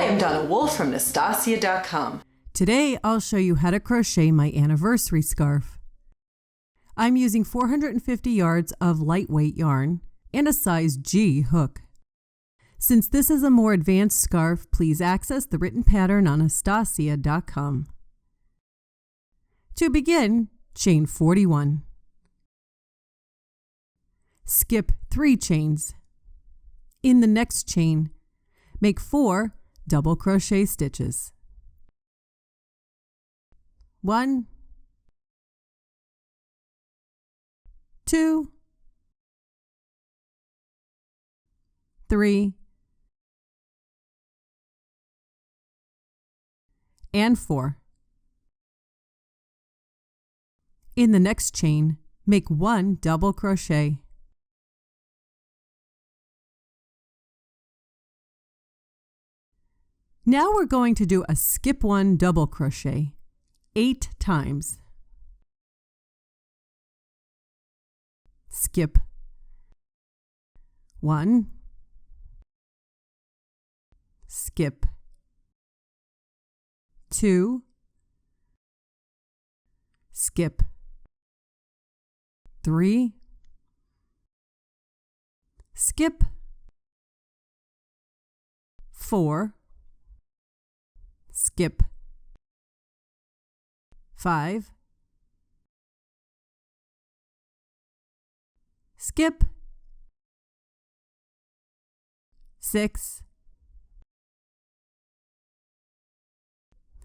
Hi, I'm Donna Wolfe from Naztazia.com. Today, I'll show you how to crochet my anniversary scarf. I'm using 450 yards of lightweight yarn and a size G hook. Since this is a more advanced scarf, please access the written pattern on Naztazia.com. To begin, chain 41. Skip 3 chains. In the next chain, make 4 double crochet stitches. 1, 2, 3, and 4. In the next chain, make 1 double crochet. Now we're going to do a skip 1 double crochet 8 times. Skip 1, skip 2, skip 3, skip 4, skip 5, skip 6,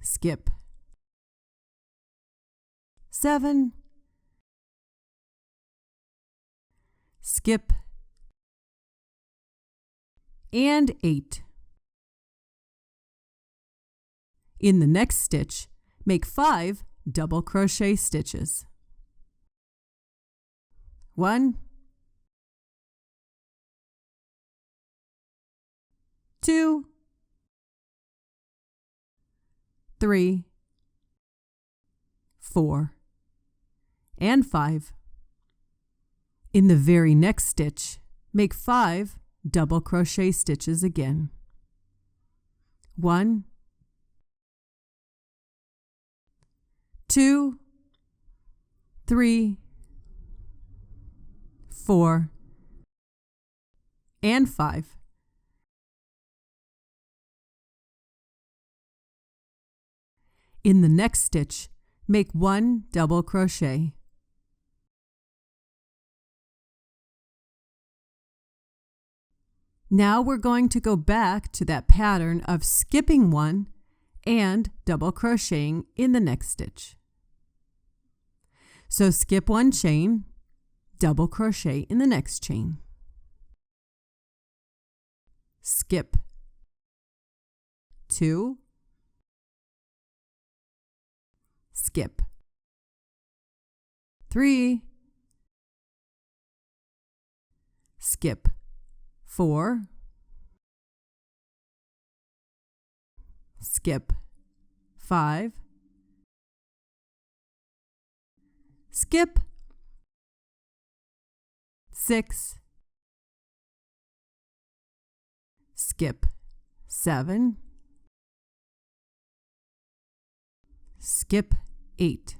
skip 7, skip and 8. In the next stitch, make 5 double crochet stitches. 1, 2, 3, 4, and 5. In the very next stitch, make 5 double crochet stitches again. 1, 2, 3, 4, and 5. In the next stitch, make 1 double crochet. Now we're going to go back to that pattern of skipping 1 and double crocheting in the next stitch. So skip 1 chain, double crochet in the next chain. Skip 2, skip 3, skip 4, skip 5, skip 6, skip 7, skip 8.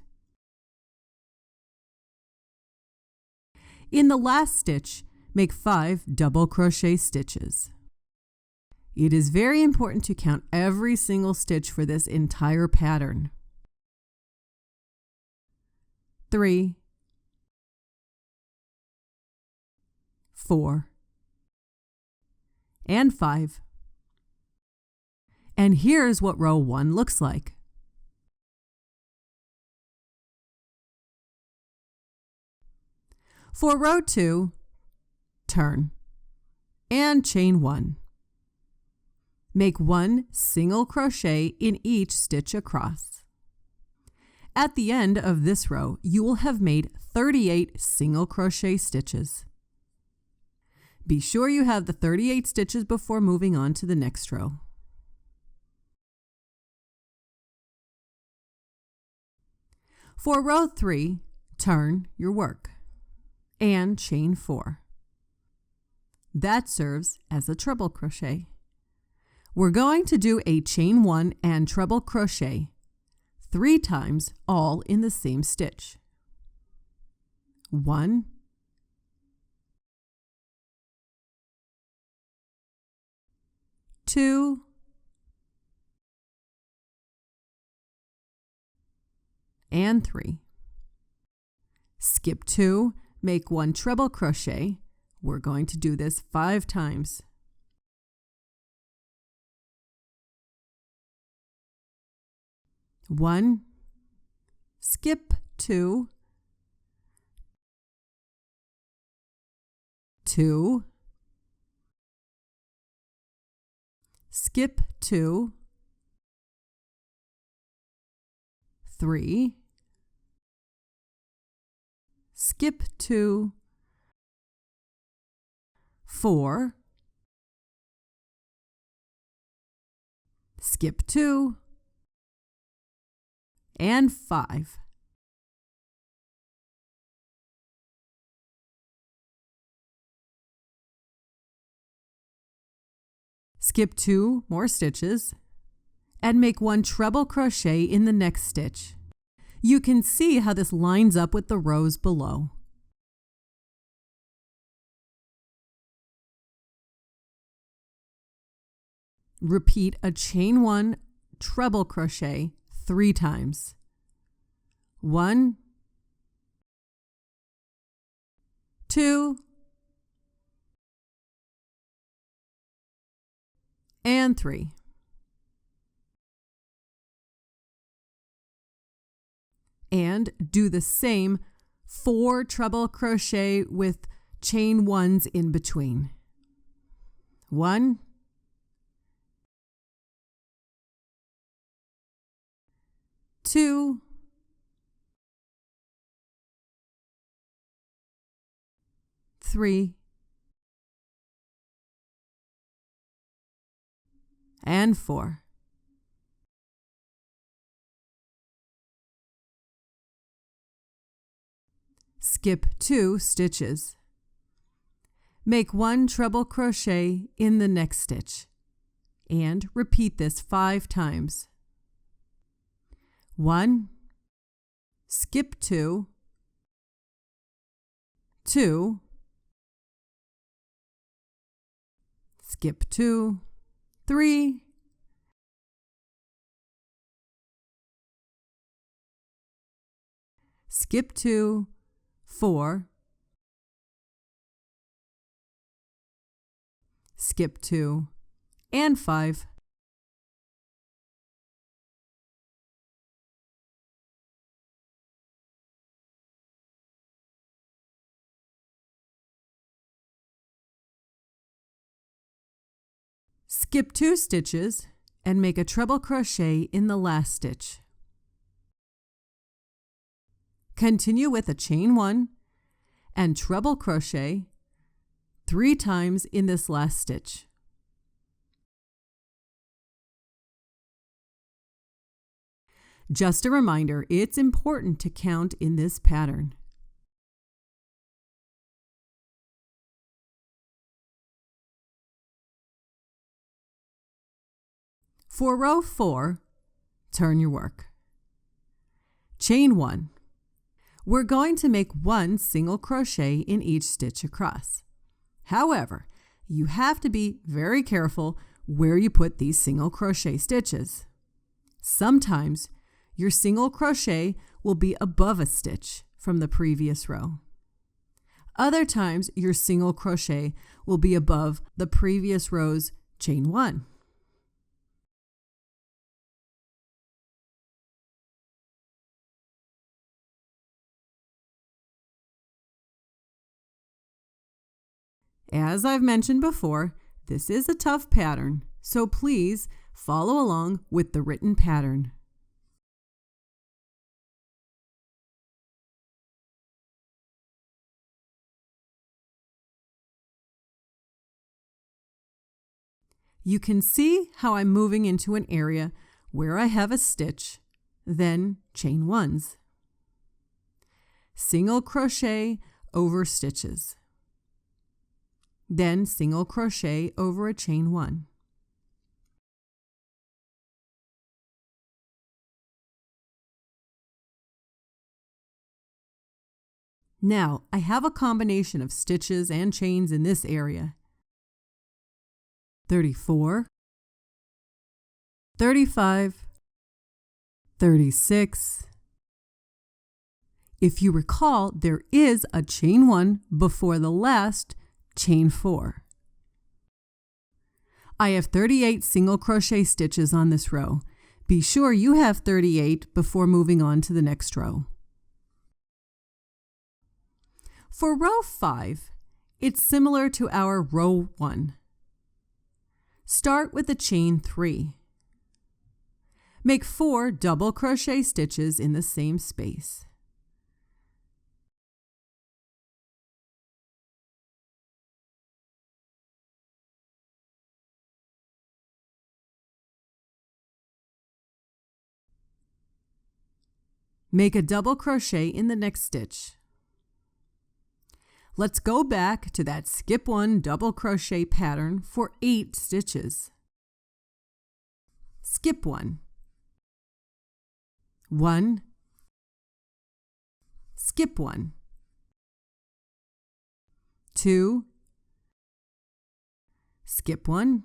In the last stitch, make 5 double crochet stitches. It is very important to count every single stitch for this entire pattern. 3, 4, and 5. And here's what row 1 looks like. For row 2, turn and chain 1. Make 1 single crochet in each stitch across. At the end of this row, you will have made 38 single crochet stitches. Be sure you have the 38 stitches before moving on to the next row. For row 3, turn your work and chain 4. That serves as a treble crochet. We're going to do a chain 1 and treble crochet 3 times, all in the same stitch. 1, 2, and 3. Skip 2, make 1 treble crochet. We're going to do this 5 times. 1, skip 2, 2, skip 2, 3, skip 2, 4, skip 2, and 5. Skip 2 more stitches and make 1 treble crochet in the next stitch. You can see how this lines up with the rows below. Repeat a chain 1 treble crochet 3 times. 1, 2, and 3. And do the same 4 treble crochet with chain 1s in between. 1, 2, 3, and 4. Skip 2 stitches. Make 1 treble crochet in the next stitch and repeat this 5 times. 1, skip 2, 2, skip 2, 3, skip 2, 4, skip 2, and 5. Skip 2 stitches and make a treble crochet in the last stitch. Continue with a chain 1 and treble crochet 3 times in this last stitch. Just a reminder, it's important to count in this pattern. For row 4, turn your work. Chain 1. We're going to make 1 single crochet in each stitch across. However, you have to be very careful where you put these single crochet stitches. Sometimes your single crochet will be above a stitch from the previous row. Other times your single crochet will be above the previous row's chain 1. As I've mentioned before, this is a tough pattern, so please follow along with the written pattern. You can see how I'm moving into an area where I have a stitch, then chain 1s. Single crochet over stitches. Then single crochet over a chain 1. Now, I have a combination of stitches and chains in this area. 34, 35, 36. If you recall, there is a chain 1 before the last chain 4. I have 38 single crochet stitches on this row. Be sure you have 38 before moving on to the next row. For row 5, it's similar to our row 1. Start with a chain 3. Make 4 double crochet stitches in the same space. Make a double crochet in the next stitch. Let's go back to that skip 1 double crochet pattern for 8 stitches. Skip 1. 1. Skip 1. 2. Skip 1.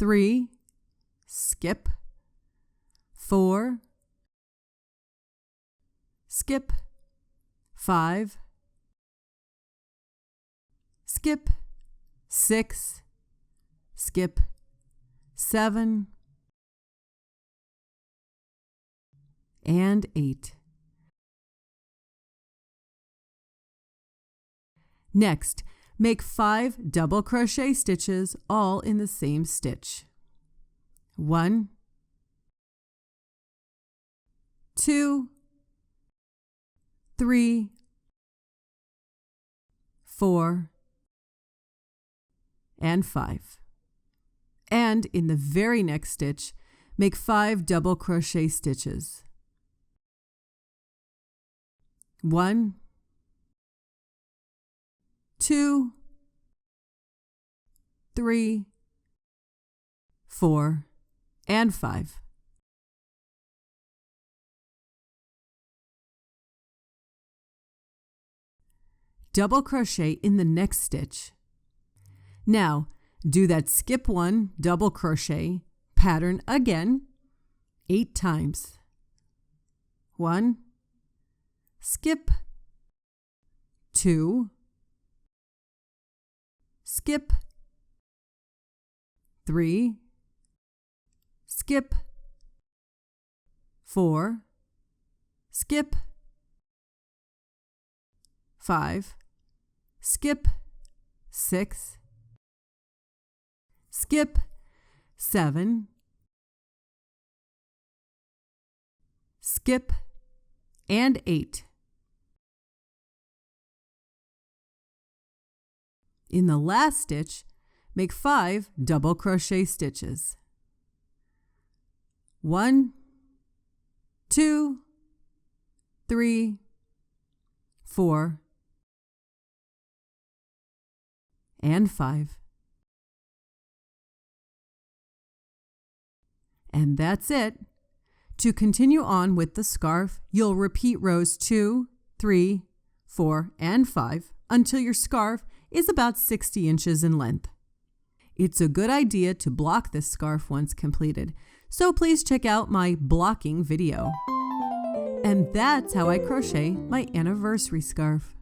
3. Skip. 4. Skip. 5. Skip. 6. Skip. 7. And 8. Next, make 5 double crochet stitches all in the same stitch. 1, 2, 3, 4, and 5. And in the very next stitch, make 5 double crochet stitches. 1, 2, 3, 4, and 5. Double crochet in the next stitch. Now, do that skip 1 double crochet pattern again 8 times. 1, skip, 2, skip, 3, skip, 4, skip, 5, skip, 6, skip, 7, skip, and 8. In the last stitch, make 5 double crochet stitches. 1, 2, 3, 4, and 5. And that's it. To continue on with the scarf, you'll repeat rows 2, 3, 4, and 5 until your scarf is about 60 inches in length. It's a good idea to block this scarf once completed, so please check out my blocking video. And that's how I crochet my anniversary scarf.